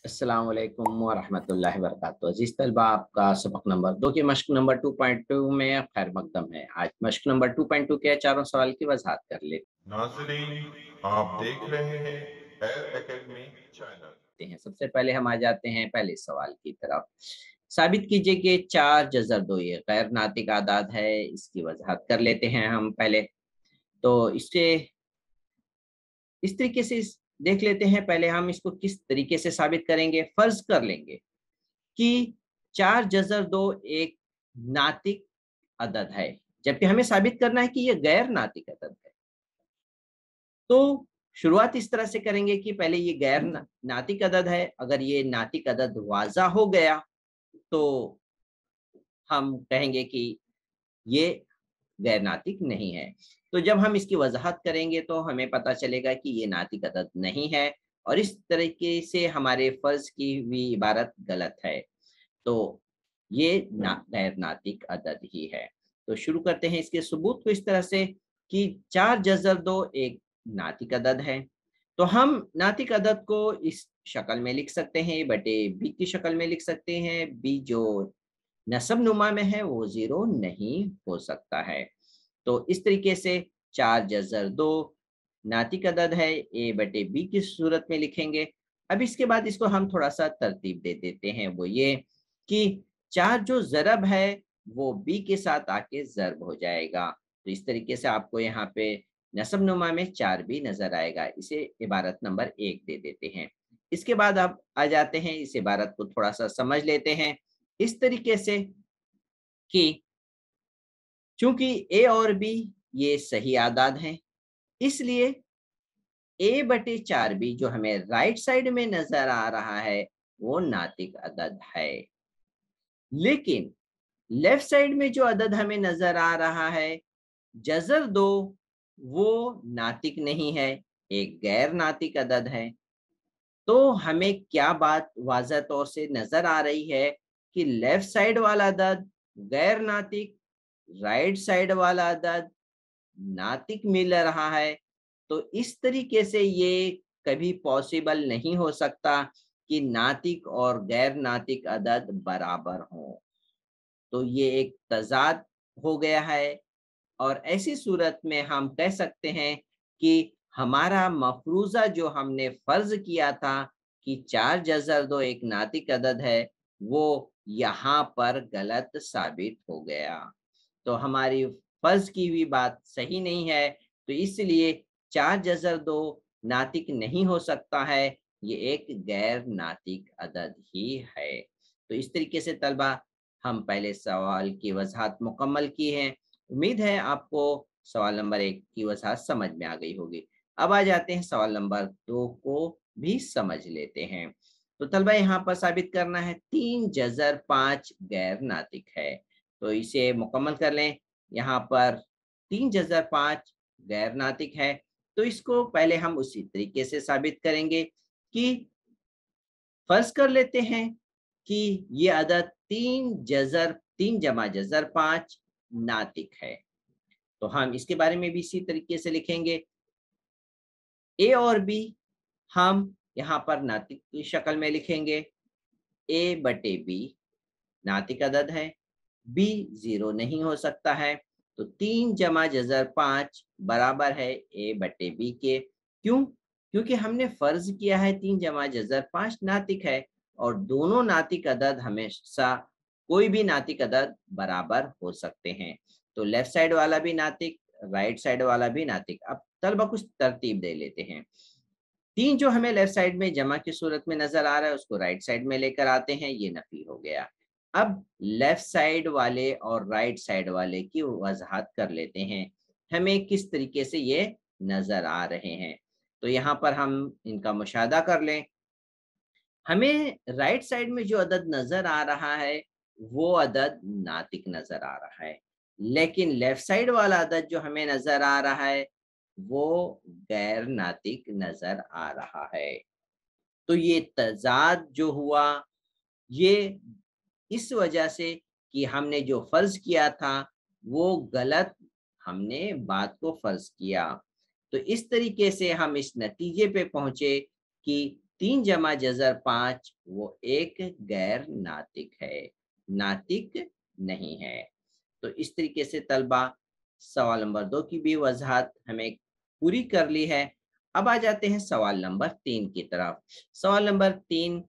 अस्सलाम वालेकुम वरहमतुल्लाहि वबरकातुहू। अजीज तलबा, आपका सबक नंबर 2 की मश्क नंबर 2.2 में खैर मकदम है। आज मश्क नंबर 2.2 के चारों सवाल की वजाहत कर लेते नाज़रीन, आप देख रहे हैं एयर एकेडमी चैनल। हैं। सबसे पहले हम आ जाते हैं पहले सवाल की तरफ। साबित कीजिए कि 4 जज़र 2 ये गैर नातिक आदाद है। इसकी वजाहत कर लेते हैं हम पहले। तो इससे इस तरीके से देख लेते हैं। पहले हम इसको किस तरीके से साबित करेंगे। फर्ज कर लेंगे कि 4 जज़र 2 एक नातिक अदद है, जबकि हमें साबित करना है कि यह गैर नातिक अदद है। तो शुरुआत इस तरह से करेंगे कि पहले ये गैर नातिक अदद है। अगर ये नातिक अदद वाज़ा हो गया तो हम कहेंगे कि ये गैर नातिक नहीं है। तो जब हम इसकी वजाहत करेंगे तो हमें पता चलेगा कि ये नातिक अदद नहीं है, और इस तरीके से हमारे फर्ज की हुई इबारत गलत है। तो ये गैर नातिक अदद ही है। तो शुरू करते हैं इसके सबूत को इस तरह से कि 4 जज़र 2 एक नातिक अदद है। तो हम नातिक अदद को इस शक्ल में लिख सकते हैं, बटे बी की शक्ल में लिख सकते हैं। बी जो नसब नुमा में है वो 0 नहीं हो सकता है। तो इस तरीके से 4 जज़र 2 नातिक अदद है, ए बटे बी की सूरत में लिखेंगे। अब इसके बाद इसको हम थोड़ा सा तरतीब दे देते हैं, वो ये कि 4 जो ज़रब है वो बी के साथ आके ज़रब हो जाएगा। तो इस तरीके से आपको यहाँ पे नसब नुमा में 4 भी नजर आएगा। इसे इबारत नंबर 1 दे देते हैं। इसके बाद अब आ जाते हैं, इस इबारत को थोड़ा सा समझ लेते हैं इस तरीके से कि चूंकि ए और बी ये सही आदाद हैं, इसलिए ए बटे 4 बी जो हमें राइट साइड में नजर आ रहा है वो नातिक अदद है। लेकिन लेफ्ट साइड में जो अदद हमें नजर आ रहा है जज़र 2, वो नातिक नहीं है, एक गैर नातिक अदद है। तो हमें क्या बात वाज़ह तौर से नजर आ रही है कि लेफ्ट साइड वाला अदद गैर नातिक, राइट साइड वाला अदद नातिक मिल रहा है। तो इस तरीके से ये कभी पॉसिबल नहीं हो सकता कि नातिक और गैर नातिक अदद बराबर हों। तो ये एक तज़ाद हो गया है, और ऐसी सूरत में हम कह सकते हैं कि हमारा मफरूज़ा जो हमने फ़र्ज़ किया था कि 4 जज़र 2 एक नातिक अदद है, वो यहाँ पर गलत साबित हो गया। तो हमारी फ़र्ज़ की हुई बात सही नहीं है। तो इसलिए 4 जज़र 2 नातिक नहीं हो सकता है, ये एक गैर नातिक अदद ही है। तो इस तरीके से तलबा हम पहले सवाल की वज़ाहत मुकम्मल की है। उम्मीद है आपको सवाल नंबर 1 की वज़ाहत समझ में आ गई होगी। अब आ जाते हैं सवाल नंबर 2 को भी समझ लेते हैं। तो तलबा यहाँ पर साबित करना है 3 जज़र 5 गैर नातिक है। तो इसे मुकम्मल कर लें। यहाँ पर 3 जज़र 5 गैर नातिक है। तो इसको पहले हम उसी तरीके से साबित करेंगे कि फर्ज कर लेते हैं कि ये अदद 3 जमा जज़र 5 नातिक है। तो हम इसके बारे में भी इसी तरीके से लिखेंगे। ए और बी हम यहाँ पर नातिक की शक्ल में लिखेंगे। ए बटे बी नातिक अदद है, बी 0 नहीं हो सकता है। तो 3 जमा जज़र 5 बराबर है ए बटे बी के। क्यों? क्योंकि हमने फर्ज किया है 3 जमा जज़र 5 नातिक है, और दोनों नातिक अदद हमेशा कोई भी नातिक अदद बराबर हो सकते हैं। तो लेफ्ट साइड वाला भी नातिक, राइट साइड वाला भी नातिक। अब तलबा कुछ तरतीब दे लेते हैं। 3 जो हमें लेफ्ट साइड में जमा की सूरत में नजर आ रहा है उसको राइट साइड में लेकर आते हैं, ये नफी हो गया। अब लेफ्ट साइड वाले और राइट साइड वाले की वजाहत कर लेते हैं, हमें किस तरीके से ये नजर आ रहे हैं। तो यहाँ पर हम इनका मुशाहदा कर लें। हमें राइट साइड में जो अदद नजर आ रहा है वो अदद नातिक नजर आ रहा है, लेकिन लेफ्ट साइड वाला अदद जो हमें नजर आ रहा है वो गैर नातिक नजर आ रहा है। तो ये तजाद जो हुआ ये इस वजह से कि हमने जो फर्ज किया था वो गलत, हमने बात को फर्ज किया। तो इस तरीके से हम इस नतीजे पे पहुंचे कि 3 जमा जज़र 5 वो एक गैर नातिक है, नातिक नहीं है। तो इस तरीके से तलबा सवाल नंबर 2 की भी वज़ाहत हमें पूरी कर ली है। अब आ जाते हैं सवाल नंबर 3 की तरफ। सवाल नंबर 3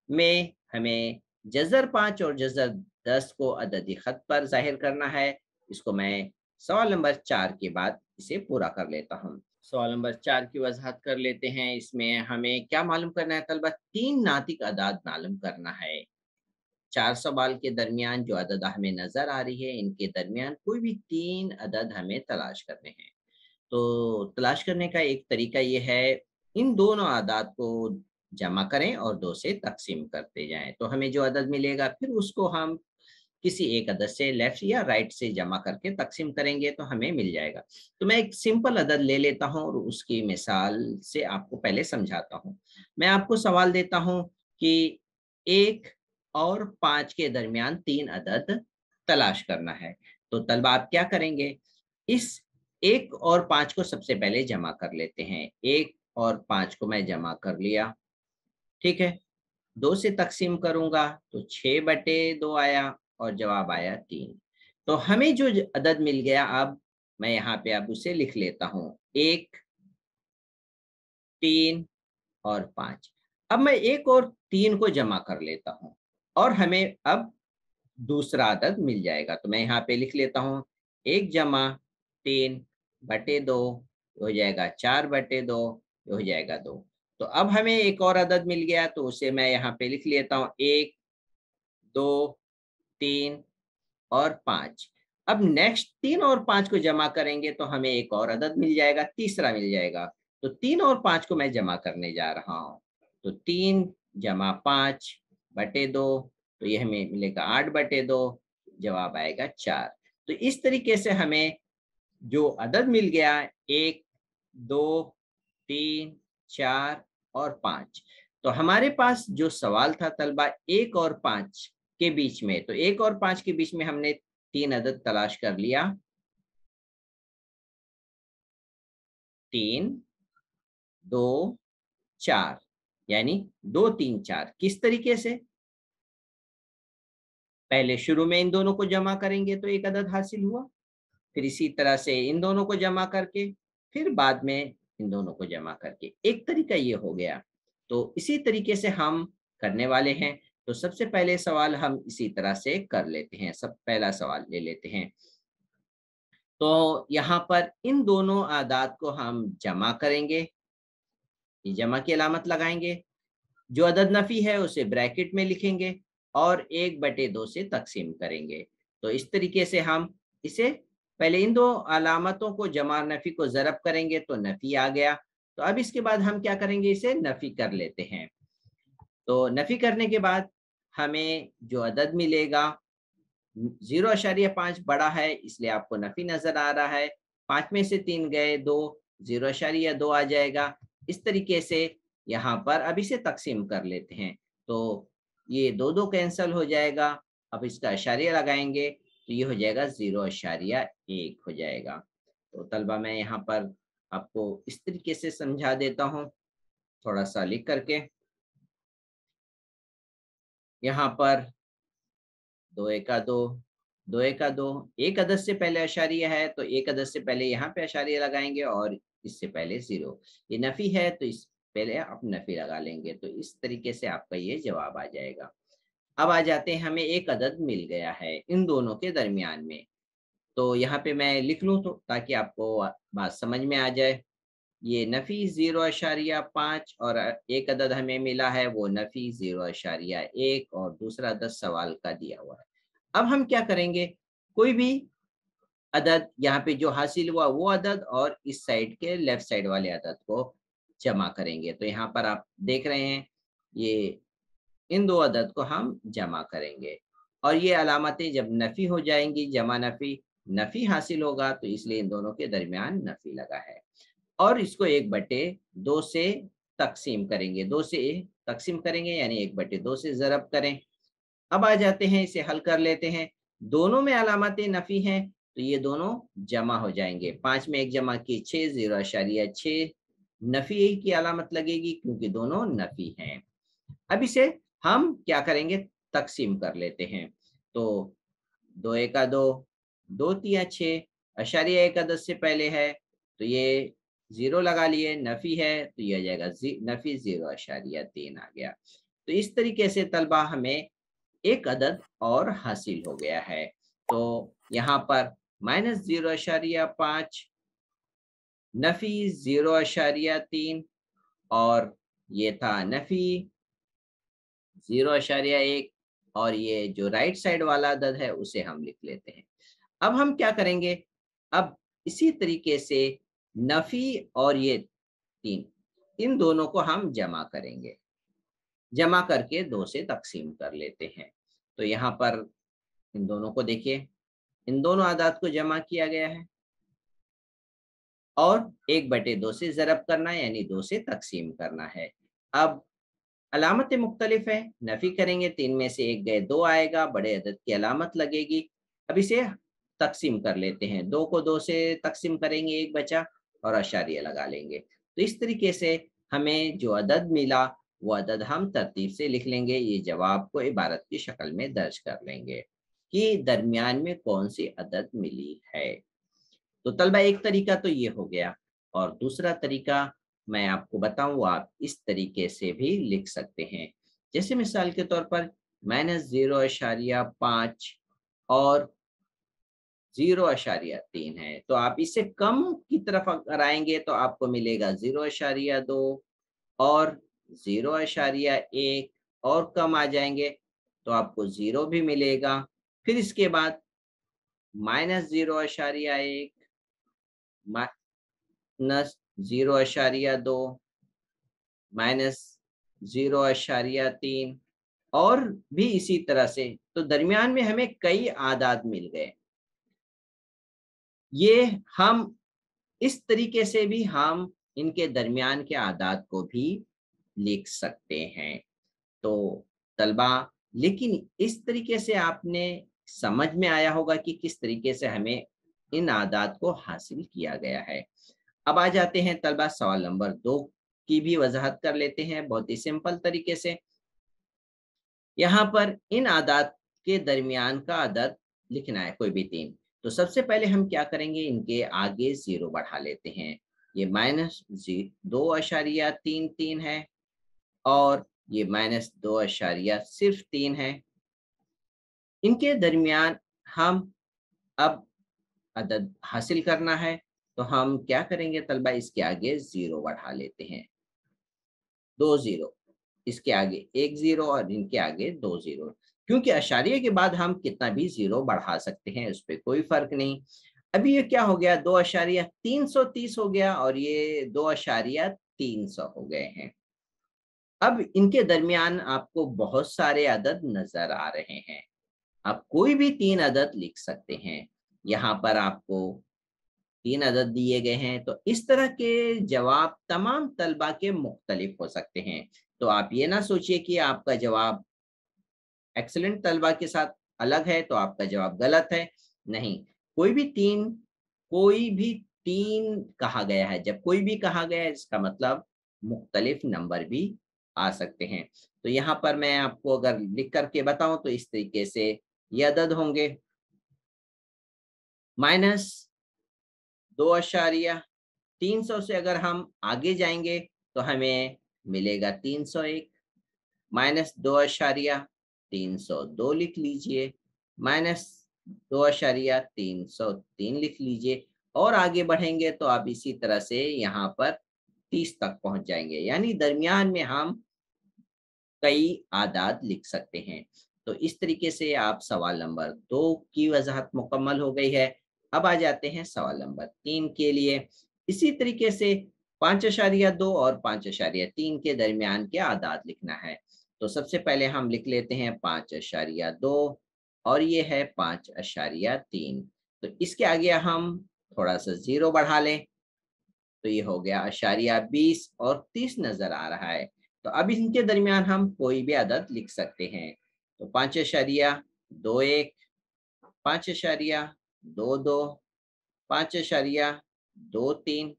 में हमें जज़र 5 और जज़र 10 को अददी ख़त पर ज़ाहिर करना है। इसको मैं सवाल नंबर 4 के बाद इसे पूरा कर लेता हूँ। सवाल नंबर 4 की वज़ाहत कर लेते हैं। इसमें हमें क्या मालूम करना है तलबा? 3 नातिक अदाद मालूम करना है। 4 सवाल के दरमियान जो अदद हमें नज़र आ रही है, इनके दरमियान कोई भी 3 अदद हमें तलाश करने हैं। तो तलाश करने का एक तरीका ये है, इन दोनों आदात को जमा करें और 2 से तक़सीम करते जाएँ। तो हमें जो अदद मिलेगा फिर उसको हम किसी एक अदद से लेफ्ट या राइट से जमा करके तक़सीम करेंगे तो हमें मिल जाएगा। तो मैं एक सिंपल अदद ले लेता हूँ और उसकी मिसाल से आपको पहले समझाता हूँ। मैं आपको सवाल देता हूँ कि 1 और 5 के दरमियान 3 अदद तलाश करना है। तो तलबा आप क्या करेंगे? इस 1 और 5 को सबसे पहले जमा कर लेते हैं। 1 और 5 को मैं जमा कर लिया, ठीक है? 2 से तक़सीम करूँगा तो 6/2 आया और जवाब आया 3। तो हमें जो अदद मिल गया, अब मैं यहाँ पे अब उसे लिख लेता हूँ 1, 3 और 5। अब मैं 1 और 3 को जमा कर लेता हूँ और हमें अब दूसरा अदद मिल जाएगा। तो मैं यहाँ पे लिख लेता हूँ 1 जमा 3/2 हो जाएगा 4/2, हो जाएगा 2। तो अब हमें एक और अदद मिल गया तो उसे मैं यहाँ पे लिख लेता हूँ 1, 2, 3 और 5। अब नेक्स्ट 3 और 5 को जमा करेंगे तो हमें एक और अदद मिल जाएगा, तीसरा मिल जाएगा। तो 3 और 5 को मैं जमा करने जा रहा हूँ। तो 3 जमा 5/2 तो ये हमें मिलेगा 8/2, जवाब आएगा 4। तो इस तरीके से हमें जो अदद मिल गया 1, 2, 3, 4 और 5। तो हमारे पास जो सवाल था तलबा 1 और 5 के बीच में, तो 1 और 5 के बीच में हमने 3 अदद तलाश कर लिया। 3, 2, 4 यानी 2, 3, 4 किस तरीके से? पहले शुरू में इन दोनों को जमा करेंगे तो एक अदद हासिल हुआ, फिर इसी तरह से इन दोनों को जमा करके, फिर बाद में इन दोनों को जमा करके, एक तरीका ये हो गया। तो इसी तरीके से हम करने वाले हैं। तो सबसे पहले सवाल हम इसी तरह से कर लेते हैं। सब पहला सवाल ले लेते हैं। तो यहाँ पर इन दोनों आदात को हम जमा करेंगे, ये जमा की अलामत लगाएंगे। जो अदद नफ़ी है उसे ब्रैकेट में लिखेंगे और 1/2 से तक़सीम करेंगे। तो इस तरीके से हम इसे पहले इन दो अलामतों को जमा नफ़ी को ज़रब करेंगे तो नफ़ी आ गया। तो अब इसके बाद हम क्या करेंगे, इसे नफ़ी कर लेते हैं। तो नफ़ी करने के बाद हमें जो अदद मिलेगा 0.5 बड़ा है इसलिए आपको नफ़ी नज़र आ रहा है। 5 में से 3 गए 2, 0.2 आ जाएगा। इस तरीके से यहाँ पर अब इसे तक़सीम कर लेते हैं। तो ये 2-2 कैंसल हो जाएगा। अब इसका अशारिया लगाएँगे तो ये हो जाएगा 0.1 हो जाएगा। तो तलबा मैं यहाँ पर आपको इस तरीके से समझा देता हूँ, थोड़ा-सा लिख करके। यहाँ पर 2 एका 2, 2 एका 2, एक अदद से पहले अशारिया है तो एक अदद से पहले यहाँ पे अशारिया लगाएँगे और इससे पहले 0। ये नफ़ी है तो इस पहले आप नफ़ी लगा लेंगे। तो इस तरीके से आपका ये जवाब आ जाएगा। अब आ जाते हैं, हमें एक अदद मिल गया है इन दोनों के दरमियान में। तो यहाँ पे मैं लिख लूँ तो ताकि आपको बात समझ में आ जाए। ये नफ़ी 0.5 और एक अदद हमें मिला है वो नफ़ी 0.1 और दूसरा अदद सवाल का दिया हुआ है। अब हम क्या करेंगे, कोई भी अदद यहाँ पे जो हासिल हुआ वो अदद और इस साइड के लेफ्ट साइड वाले अदद को जमा करेंगे। तो यहाँ पर आप देख रहे हैं ये इन दो अदद को हम जमा करेंगे और ये अलामतें जब नफ़ी हो जाएंगी, जमा नफ़ी, नफ़ी हासिल होगा तो इसलिए इन दोनों के दरमियान नफ़ी लगा है। और इसको 1/2 से तक़सीम करेंगे, 2 से तक़सीम करेंगे यानी 1/2 से ज़रब करें। अब आ जाते हैं, इसे हल कर लेते हैं। दोनों में अलामतें नफ़ी हैं तो ये दोनों जमा हो जाएंगे। 5 में 1 जमा किए 6, 0.6 नफी ही की अलामत लगेगी क्योंकि दोनों नफी हैं। अब इसे हम क्या करेंगे, तकसीम कर लेते हैं। तो 2 एका 2, 2 3 6, अशारिया एक अदद से पहले है तो ये 0 लगा लिए, नफी है तो ये आ जाएगा नफी 0.3 आ गया। तो इस तरीके से तलबा हमें एक अदद और हासिल हो गया है। तो यहाँ पर -0.5, नफी 0.3 और ये था नफी 0.1 और ये जो राइट साइड वाला अदद है उसे हम लिख लेते हैं। अब हम क्या करेंगे, अब इसी तरीके से नफी और ये 3, इन दोनों को हम जमा करेंगे, जमा करके 2 से तकसीम कर लेते हैं। तो यहाँ पर इन दोनों को देखिए, इन दोनों आदात को जमा किया गया है और 1/2 से ज़रब करना है, यानी 2 से तकसीम करना है। अब अलामतें मुख्तलिफ है, नफ़ी करेंगे 3 में से 1 गए 2 आएगा, बड़े अदद की अलामत लगेगी। अब इसे तकसीम कर लेते हैं, 2 को 2 से तकसीम करेंगे, 1 बचा और अशारिया लगा लेंगे। तो इस तरीके से हमें जो अदद मिला वो अदद हम तरतीब से लिख लेंगे, ये जवाब को इबारत की शक्ल में दर्ज कर लेंगे कि दरमियान में कौन सी अदद मिली है। तो तलबा एक तरीका तो ये हो गया, और दूसरा तरीका मैं आपको बताऊं, वो आप इस तरीके से भी लिख सकते हैं। जैसे मिसाल के तौर पर -0.5 और 0.3 है, तो आप इसे कम की तरफ अगर आएंगे तो आपको मिलेगा 0.2 और 0.1, और कम आ जाएंगे तो आपको 0 भी मिलेगा। फिर इसके बाद -0.1, -0.2, -0.3 और भी इसी तरह से। तो दरमियान में हमें कई आदाद मिल गए। ये हम इस तरीके से भी हम इनके दरमियान के आदाद को भी लिख सकते हैं। तो तलबा, लेकिन इस तरीके से आपने समझ में आया होगा कि किस तरीके से हमें इन आदात को हासिल किया गया है। अब आ जाते हैं तलबा सवाल नंबर 2 की भी वजाहत कर लेते हैं बहुत ही सिंपल तरीके से। यहाँ पर इन आदात के दरमियान का अदद लिखना है, कोई भी 3। तो सबसे पहले हम क्या करेंगे, इनके आगे 0 बढ़ा लेते हैं। ये -2.33 है और ये -2.3 है। इनके दरमियान हम अब अदद हासिल करना है, तो हम क्या करेंगे तलबा, इसके आगे 0 बढ़ा लेते हैं, 2 0, इसके आगे 1 0 और इनके आगे 2 0। क्योंकि अशारिये के बाद हम कितना भी 0 बढ़ा सकते हैं, उस पर कोई फर्क नहीं। अभी ये क्या हो गया, 2.330 हो गया और ये 2.300 हो गए हैं। अब इनके दरमियान आपको बहुत सारे अदद नजर आ रहे हैं, आप कोई भी 3 अदद लिख सकते हैं। यहाँ पर आपको 3 अदद दिए गए हैं, तो इस तरह के जवाब तमाम तलबा के मुख्तलिफ हो सकते हैं। तो आप ये ना सोचिए कि आपका जवाब एक्सीलेंट तलबा के साथ अलग है तो आपका जवाब गलत है। नहीं, कोई भी तीन कहा गया है, जब कोई भी कहा गया है इसका मतलब मुख्तलिफ नंबर भी आ सकते हैं। तो यहाँ पर मैं आपको अगर लिख करके बताऊं तो इस तरीके से ये अदद होंगे, -2.300 से अगर हम आगे जाएंगे तो हमें मिलेगा 301, -2.302 लिख लीजिए, -2.303 लिख लीजिए, और आगे बढ़ेंगे तो आप इसी तरह से यहाँ पर 30 तक पहुंच जाएंगे, यानी दरमियान में हम कई आदाद लिख सकते हैं। तो इस तरीके से आप सवाल नंबर 2 की वजाहत मुकम्मल हो गई है। अब आ जाते हैं सवाल नंबर 3 के लिए। इसी तरीके से 5.2 और 5.3 के दरमियान के आदाद लिखना है। तो सबसे पहले हम लिख लेते हैं 5.2 और ये है 5.3। तो इसके आगे हम थोड़ा सा 0 बढ़ा लें तो ये हो गया 20 और 30 नजर आ रहा है। तो अब इनके दरमियान हम कोई भी अदद लिख सकते हैं। तो 5.21, 5.22, 5.23,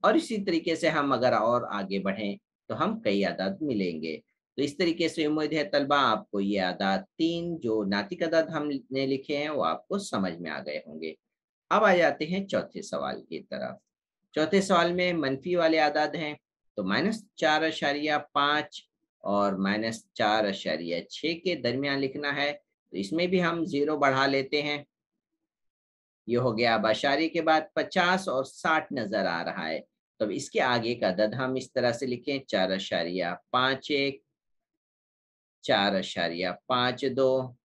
और इसी तरीके से हम अगर और आगे बढ़ें तो हम कई आदाद मिलेंगे। तो इस तरीके से उम्मीद है तलबा आपको ये आदाद 3 जो नातिक आदाद हमने लिखे हैं वो आपको समझ में आ गए होंगे। अब आ जाते हैं चौथे सवाल की तरफ। चौथे सवाल में मनफी वाले आदाद हैं, तो -4.5 और -4.6 के दरमियान लिखना है। तो इसमें भी हम 0 बढ़ा लेते हैं। ये हो गया। अब आशारी के बाद 50 और 60 नजर आ रहा है, तो इसके आगे का अदद हम इस तरह से लिखें 4.51, 4.52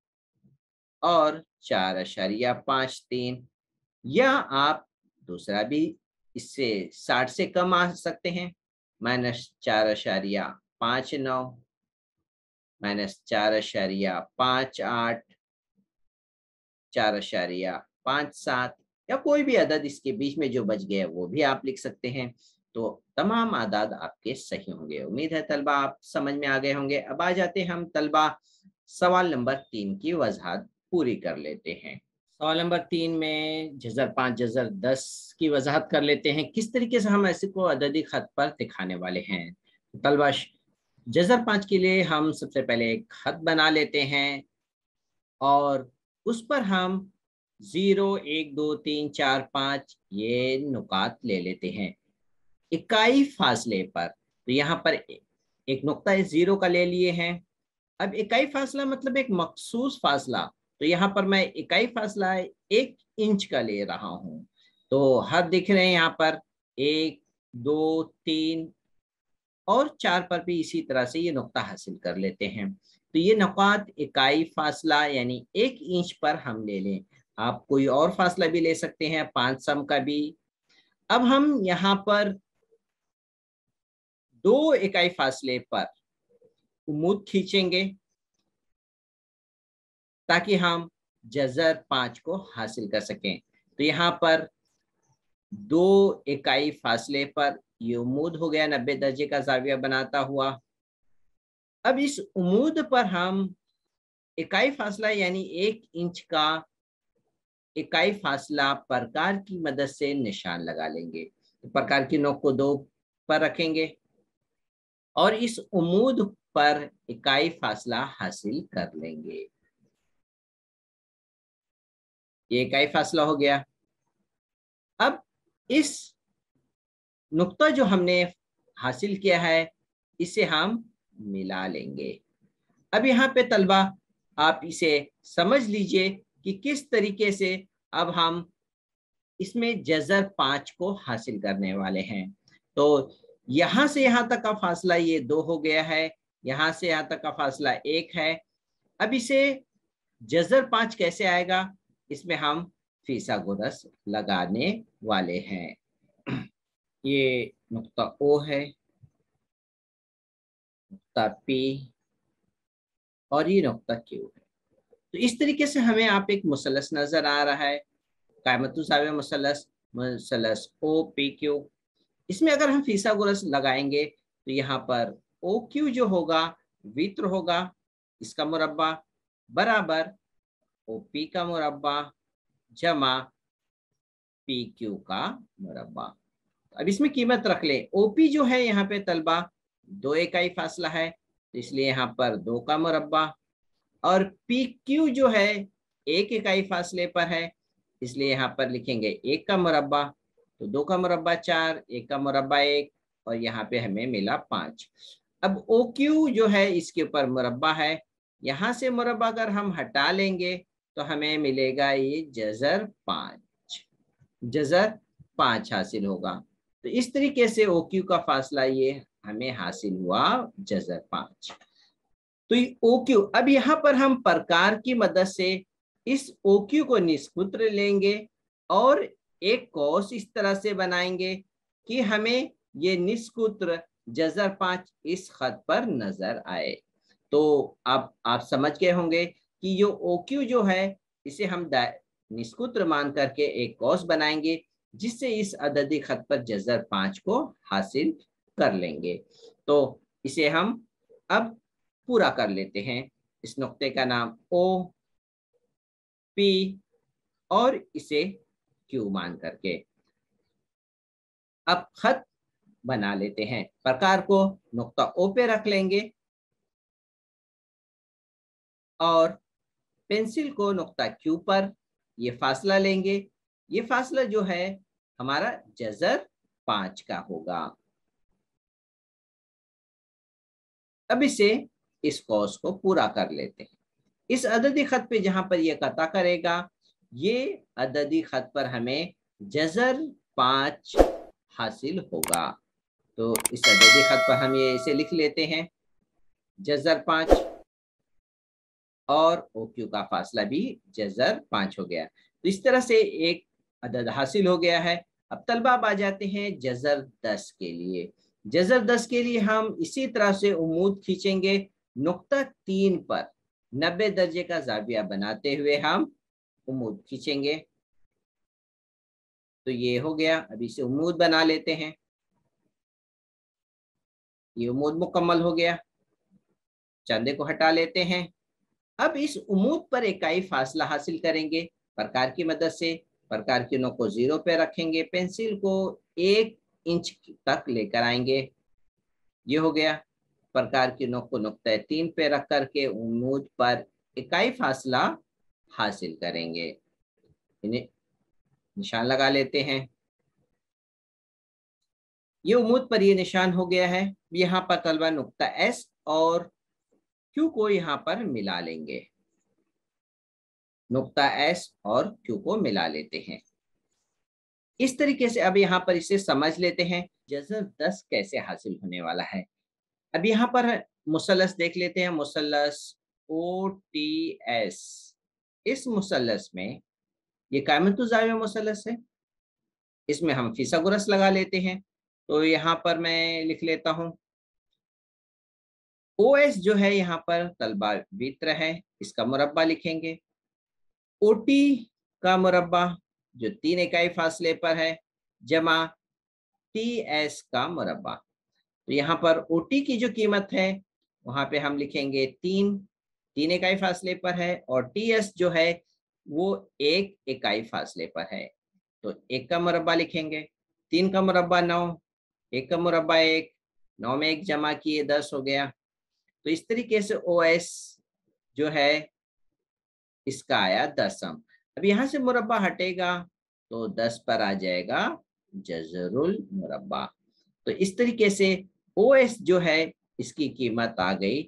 और 4.53। या आप दूसरा भी इससे 60 से कम आ सकते हैं, -4.59, -4.58, 4.57 या कोई भी अदद इसके बीच में जो बच गया वो भी आप लिख सकते हैं। तो तमाम आदाद आपके सही होंगे। उम्मीद है तलबा आप समझ में आ गए होंगे। अब आ जाते हैं हम तलबा सवाल नंबर 3 की वजाहत पूरी कर लेते हैं। सवाल नंबर 3 में जज़र 5 जज़र 10 की वजाहत कर लेते हैं, किस तरीके से हम ऐसे को अददी खत पर दिखाने वाले हैं। तलबा जज़र 5 के लिए हम सबसे पहले एक खत बना लेते हैं और उस पर हम 0, 1, 2, 3, 4, 5 ये नुकात ले लेते हैं इकाई फासले पर। तो यहाँ पर एक नुक्ता 0 का ले लिए हैं। अब इकाई फासला मतलब एक मखसूस फासला, तो यहाँ पर मैं इकाई फासला 1 इंच का ले रहा हूँ। तो हद दिख रहे हैं यहाँ पर 1, 2, 3 और 4 पर भी इसी तरह से ये नुक्ता हासिल कर लेते हैं। तो ये नुकात इकाई फासला यानी 1 इंच पर हम ले लें। आप कोई और फासला भी ले सकते हैं, 5 सम का भी। अब हम यहाँ पर 2 इकाई फासले पर उम्मूद खींचेंगे ताकि हम जज़र 5 को हासिल कर सकें। तो यहाँ पर 2 इकाई फासले पर ये उम्मूद हो गया 90 दर्जे का जाविया बनाता हुआ। अब इस उम्मूद पर हम इकाई फासला यानी 1 इंच का इकाई फासला प्रकार की मदद से निशान लगा लेंगे। तो प्रकार की नोक को 2 पर रखेंगे और इस उम्मूद पर इकाई फासला हासिल कर लेंगे। ये इकाई फासला हो गया। अब इस नुक्ता जो हमने हासिल किया है इसे हम मिला लेंगे। अब यहाँ पे तलबा आप इसे समझ लीजिए कि किस तरीके से अब हम इसमें जज़र 5 को हासिल करने वाले हैं। तो यहाँ से यहाँ तक का फासला ये 2 हो गया है, यहाँ से यहाँ तक का फासला 1 है। अब इसे जज़र 5 कैसे आएगा, इसमें हम फीसागोरस लगाने वाले हैं। ये नुक्ता ओ है, नुक्ता पी और ये नुक्ता क्यू है। तो इस तरीके से हमें आप एक मुसलस नजर आ रहा है, कायमतुज़ाविया मुसलस, मुसलस ओ पी क्यू। इसमें अगर हम फीसागोरस लगाएंगे तो यहाँ पर ओ क्यू जो होगा वित्र होगा, इसका मुरब्बा बराबर ओ पी का मुरब्बा जमा पी क्यू का मुरब्बा। अब इसमें कीमत रख ले। ओपी जो है यहाँ पे तलबा 2 इकाई फासला है, तो इसलिए यहाँ पर 2 का मुरब्बा। और पी क्यू जो है 1 इकाई फासले पर है, इसलिए यहाँ पर लिखेंगे 1 का मुरब्बा। तो 2 का मुरब्बा 4, 1 का मुरब्बा 1 और यहाँ पे हमें मिला 5। अब ओ क्यू जो है इसके ऊपर मुरब्बा है, यहाँ से मुरब्बा अगर हम हटा लेंगे तो हमें मिलेगा ये जज़र 5, जज़र 5 हासिल होगा। तो इस तरीके से ओ क्यू का फासला ये हमें हासिल हुआ जज़र 5। तो ये ओ क्यू, अब यहाँ पर हम प्रकार की मदद से इस ओ क्यू को निष्पुत्र लेंगे और एक कौस इस तरह से बनाएंगे कि हमें ये निष्पुत्र जज़र 5 इस खत पर नजर आए। तो अब आप समझ गए होंगे कि ये ओ क्यू जो है इसे हम निष्पुत्र मान करके एक कौस बनाएंगे जिससे इस अददी खत पर जज़र 5 को हासिल कर लेंगे। तो इसे हम अब पूरा कर लेते हैं। इस नुक्ते का नाम ओ पी और इसे क्यू मान करके। अब खत बना लेते हैं। प्रकार को नुक्ता ओ पे रख लेंगे और पेंसिल को नुक्ता क्यू पर ये फासला लेंगे। ये फासला जो है हमारा जजर 5 का होगा। अब इस कौस को पूरा कर लेते हैं। इस अददी खत पे जहां पर ये कता करेगा, ये अददी खत पर हमें जजर 5 हासिल होगा। तो इस अददी खत पर हम ये इसे लिख लेते हैं, जजर 5, और ओ क्यू का फासला भी जजर 5 हो गया। तो इस तरह से एक अदद हासिल हो गया है। अब तलबा आ जाते हैं जजर 10 के लिए। जजर 10 के लिए हम इसी तरह से उम्मूद खींचेंगे, नुक्ता 3 पर 90 दर्जे का जाविया बनाते हुए हम उम्मूद खींचेंगे। तो ये हो गया। अब इसे उम्मूद बना लेते हैं। ये उम्मूद मुकम्मल हो गया। चंदे को हटा लेते हैं। अब इस उम्मूद पर इकाई फासला हासिल करेंगे प्रकार की मदद से। प्रकार की नोक को 0 पे रखेंगे, पेंसिल को 1 इंच तक लेकर आएंगे। ये हो गया। प्रकार की नोक को नुक्ता 3 पे रख करके उम्मूद पर इकाई फासला हासिल करेंगे। इन्हें निशान लगा लेते हैं। ये उम्मूद पर ये निशान हो गया है। यहाँ पर तलबा नुक्ता एस और क्यू को यहाँ पर मिला लेंगे। नुक्ता एस और क्यू को मिला लेते हैं। इस तरीके से अब यहाँ पर इसे समझ लेते हैं जजर 10 कैसे हासिल होने वाला है। अब यहाँ पर मुसल्लस देख लेते हैं, मुसल्लस ओ टी एस। इस मुसल्लस में ये कायमतु ज़ाविया मुसल्लस है, इसमें हम फिसागोरस लगा लेते हैं। तो यहाँ पर मैं लिख लेता हूँ ओ एस जो है यहाँ पर तलबा वित्र है, इसका मुरब्बा लिखेंगे। ओटी का मुरब्बा जो 3 इकाई फासले पर है, जमा टी एस का मुरब्बा। तो यहाँ पर ओटी की जो कीमत है वहां पे हम लिखेंगे 3 इकाई फासले पर है, और टी एस जो है वो 1 इकाई फासले पर है। तो 1 का मुरब्बा लिखेंगे, 3 का मुरब्बा 9, 1 का मुरब्बा 1, 9 में 1 जमा किए 10 हो गया। तो इस तरीके से ओ एस जो है इसका आया 10। अब यहाँ से मुरब्बा हटेगा तो 10 पर आ जाएगा जजरुल मुरब्बा। तो इस तरीके से ओ एस जो है इसकी कीमत आ गई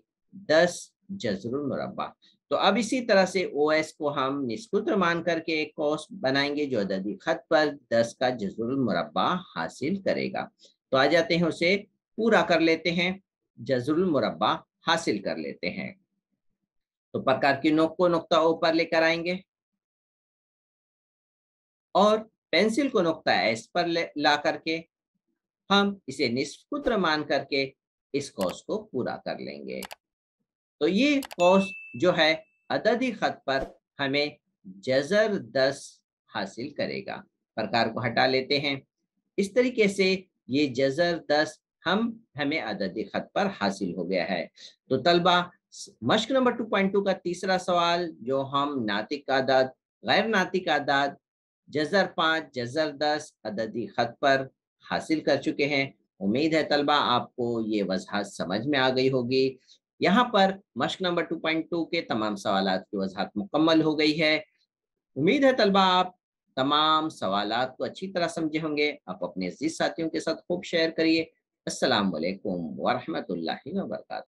10 जजरुल मुरब्बा। तो अब इसी तरह से ओ एस को हम निस्कुत्र मान करके एक कौस बनाएंगे जो अददी खत पर 10 का जजरुल मुरब्बा हासिल करेगा। तो आ जाते हैं, उसे पूरा कर लेते हैं, जजरुल मुरब्बा हासिल कर लेते हैं। तो प्रकार की नोक को नुक्ता ओ पर लेकर आएंगे और पेंसिल को नुक्ता एस पर ला करके हम इसे निस्कुत्र मान करके इस कौस को पूरा कर लेंगे। तो ये कौस जो है अददी खत पर हमें जजर 10 हासिल करेगा। प्रकार को हटा लेते हैं। इस तरीके से ये जजर 10 हमें अददी खत पर हासिल हो गया है। तो तलबा मश्क नंबर 2.2 का तीसरा सवाल जो हम नातिक आदाद, गैर नातिक आदाद, जजर 5, जजर 10 अददी खत पर हासिल कर चुके हैं। उम्मीद है तलबा आपको ये वजहात समझ में आ गई होगी। यहाँ पर मश्क नंबर 2.2 के तमाम सवालात की वजहात मुकम्मल हो गई है। उम्मीद है तलबा आप तमाम सवालात को अच्छी तरह समझे होंगे। आप अपने अजीज साथियों के साथ खूब शेयर करिए। अस्सलाम वालेकुम व रहमतुल्लाहि व बरकातहू।